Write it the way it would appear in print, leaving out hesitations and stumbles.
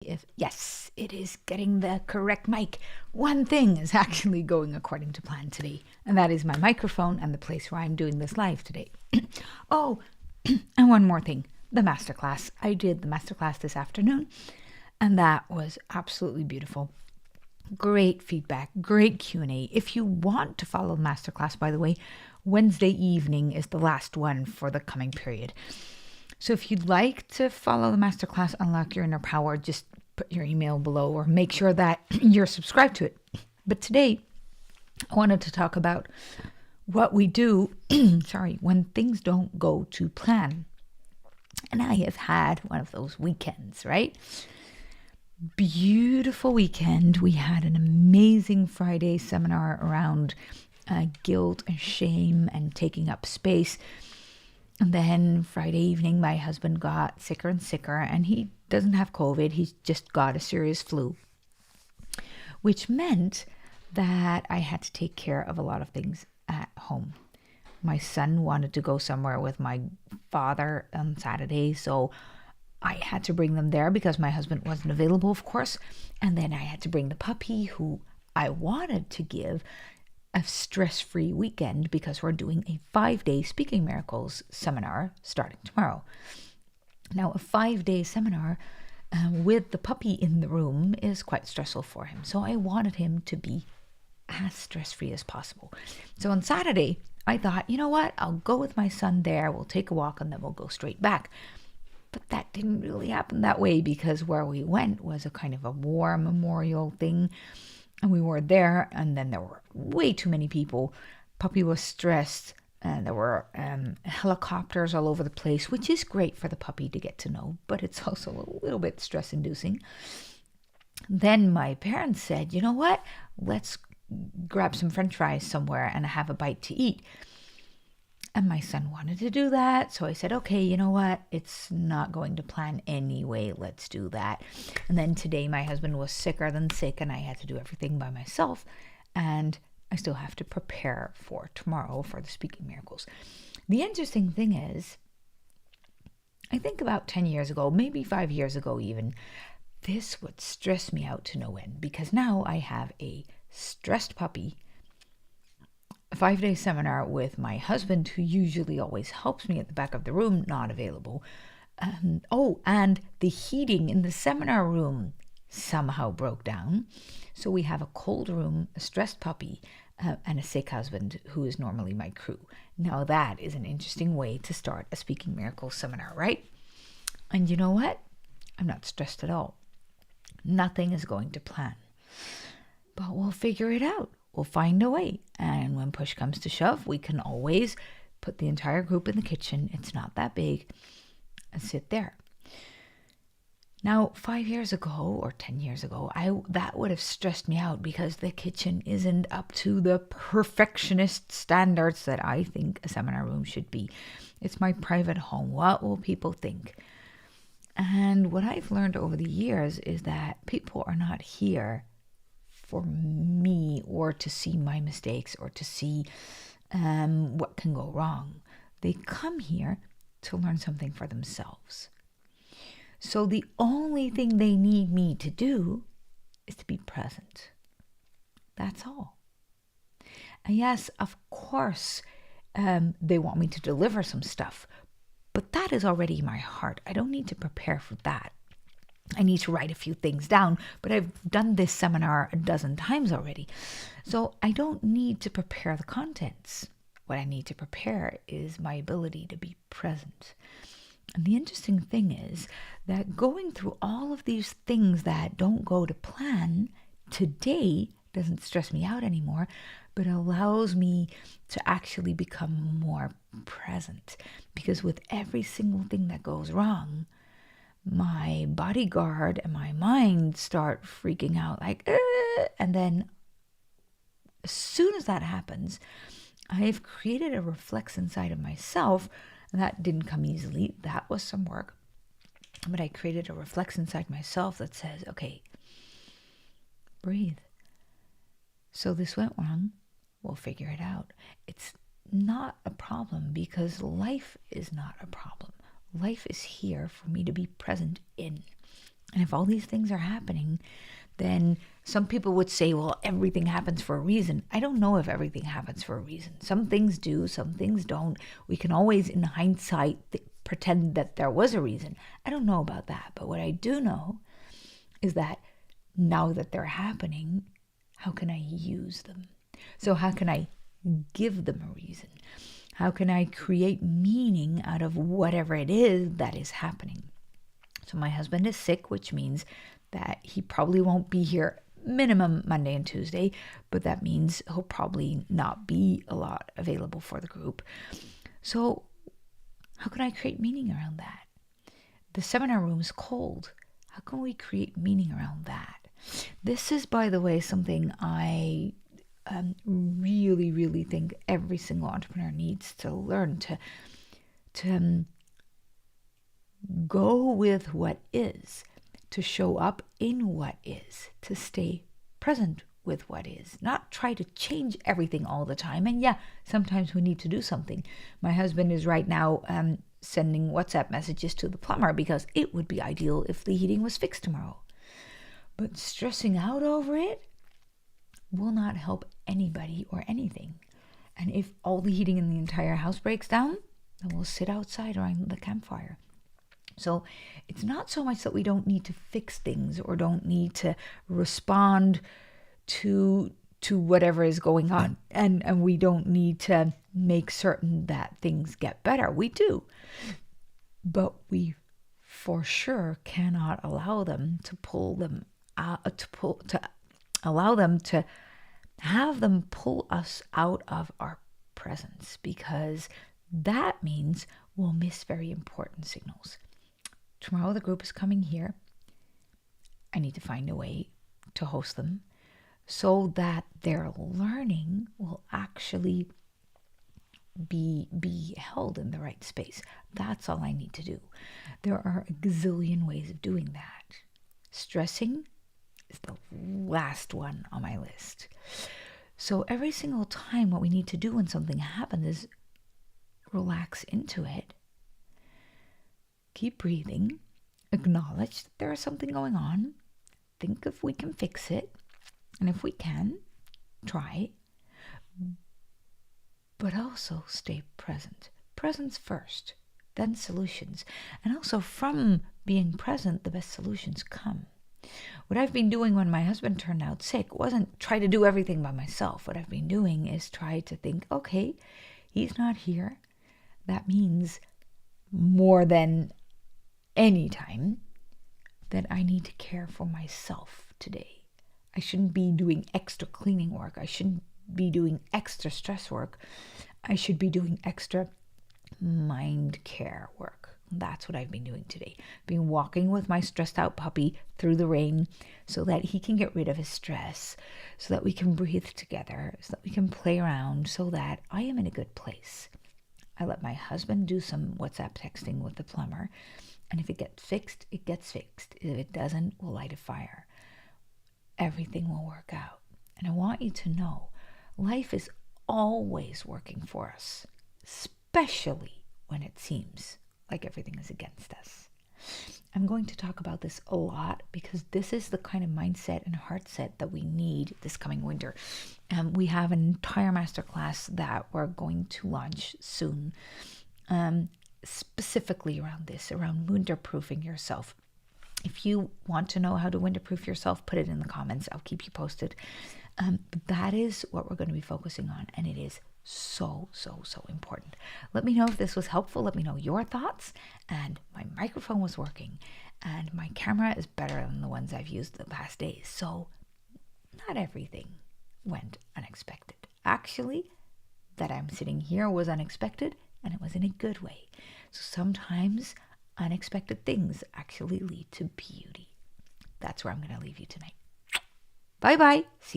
If yes, it is getting the correct mic. One thing is actually going according to plan today, and that is my microphone and the place where I'm doing this live today. Oh, and one more thing, the masterclass. I did the masterclass this afternoon, and that was absolutely beautiful. Great feedback, great Q&A. If you want to follow the masterclass, by the way, Wednesday evening is the last one for the coming period. So if you'd like to follow the masterclass, Unlock Your Inner Power, just put your email below or make sure that you're subscribed to it. But today, I wanted to talk about what we do, when things don't go to plan. And I have had one of those weekends, right? Beautiful weekend. We had an amazing Friday seminar around guilt and shame and taking up space. And then Friday evening, my husband got sicker and sicker, and he doesn't have COVID. He's just got a serious flu, which meant that I had to take care of a lot of things at home. My son wanted to go somewhere with my father on Saturday, so I had to bring them there because my husband wasn't available, of course. And then I had to bring the puppy, who I wanted to give a stress-free weekend because we're doing a 5-day Speaking Miracles seminar starting tomorrow. Now, a 5-day seminar with the puppy in the room is quite stressful for him. So I wanted him to be as stress-free as possible. So on Saturday, I thought, you know what? I'll go with my son there. We'll take a walk and then we'll go straight back. But that didn't really happen that way because where we went was a kind of a war memorial thing. And we were there, and then there were way too many people. Puppy was stressed, and there were helicopters all over the place, which is great for the puppy to get to know, but it's also a little bit stress-inducing. Then my parents said, you know what? Let's grab some French fries somewhere and have a bite to eat. And my son wanted to do that. So I said, okay, you know what? It's not going to plan anyway. Let's do that. And then today my husband was sicker than sick and I had to do everything by myself. And I still have to prepare for tomorrow for the Speaking Miracles. The interesting thing is, I think about 10 years ago, maybe 5 years ago even, this would stress me out to no end because now I have a stressed puppy, a 5-day seminar with my husband, who usually always helps me at the back of the room, not available. And the heating in the seminar room somehow broke down. So we have a cold room, a stressed puppy, and a sick husband who is normally my crew. Now that is an interesting way to start a Speaking Miracles seminar, right? And you know what? I'm not stressed at all. Nothing is going to plan. But we'll figure it out. We'll find a way. And when push comes to shove, we can always put the entire group in the kitchen. It's not that big. And sit there. Now, 5 years ago or 10 years ago, that would have stressed me out because the kitchen isn't up to the perfectionist standards that I think a seminar room should be. It's my private home. What will people think? And what I've learned over the years is that people are not here for me or to see my mistakes or to see what can go wrong. They come here to learn something for themselves. So the only thing they need me to do is to be present. That's all. And yes, of course, they want me to deliver some stuff, but that is already in my heart. I don't need to prepare for that. I need to write a few things down, but I've done this seminar a dozen times already. So I don't need to prepare the contents. What I need to prepare is my ability to be present. And the interesting thing is that going through all of these things that don't go to plan today doesn't stress me out anymore, but allows me to actually become more present. Because with every single thing that goes wrong, my bodyguard and my mind start freaking out like, and then as soon as that happens, I've created a reflex inside of myself. That didn't come easily. That was some work. But I created a reflex inside myself that says, okay, breathe. So this went wrong. We'll figure it out. It's not a problem because life is not a problem. Life is here for me to be present in. And if all these things are happening, then some people would say, well, everything happens for a reason. I don't know if everything happens for a reason. Some things do, some things don't. We can always, in hindsight, pretend that there was a reason. I don't know about that. But what I do know is that now that they're happening, how can I use them? So how can I give them a reason? How can I create meaning out of whatever it is that is happening? So my husband is sick, which means that he probably won't be here minimum Monday and Tuesday, but that means he'll probably not be a lot available for the group. So how can I create meaning around that? The seminar room is cold. How can we create meaning around that? This is, by the way, something I really, really think every single entrepreneur needs to learn to go with what is, to show up in what is, to stay present with what is, not try to change everything all the time. And yeah, sometimes we need to do something. My husband is right now sending WhatsApp messages to the plumber because it would be ideal if the heating was fixed tomorrow. But stressing out over it will not help anybody or anything. And if all the heating in the entire house breaks down, then we'll sit outside around the campfire. So it's not so much that we don't need to fix things or don't need to respond to whatever is going on. And we don't need to make certain that things get better. We do. But we for sure cannot allow them to pull them out, to allow them to have them pull us out of our presence, because that means we'll miss very important signals. Tomorrow the group is coming here. I need to find a way to host them so that their learning will actually be held in the right space. That's all I need to do. There are a gazillion ways of doing that. Stressing is the last one on my list. So every single time, what we need to do when something happens is relax into it. Keep breathing. Acknowledge that there is something going on. Think if we can fix it. And if we can, try. But also stay present. Presence first, then solutions. And also from being present, the best solutions come. What I've been doing when my husband turned out sick wasn't try to do everything by myself. What I've been doing is try to think, okay, he's not here. That means more than any time that I need to care for myself today. I shouldn't be doing extra cleaning work. I shouldn't be doing extra stress work. I should be doing extra mind care work. That's what I've been doing today. Been walking with my stressed out puppy through the rain so that he can get rid of his stress, so that we can breathe together, so that we can play around, so that I am in a good place. I let my husband do some WhatsApp texting with the plumber, and if it gets fixed, it gets fixed. If it doesn't, we'll light a fire. Everything will work out. And I want you to know, life is always working for us, especially when it seems like everything is against us. I'm going to talk about this a lot because this is the kind of mindset and heart set that we need this coming winter. We have an entire masterclass that we're going to launch soon, specifically around this, around winterproofing yourself. If you want to know how to winterproof yourself, put it in the comments. I'll keep you posted. But that is what we're going to be focusing on, and it is so important. Let me know if this was helpful. Let me know your thoughts. And my microphone was working, and my camera is better than the ones I've used the past days. So not everything went unexpected. Actually, that I'm sitting here was unexpected, and it was in a good way. So sometimes unexpected things actually lead to beauty. That's where I'm going to leave you tonight. Bye-bye. See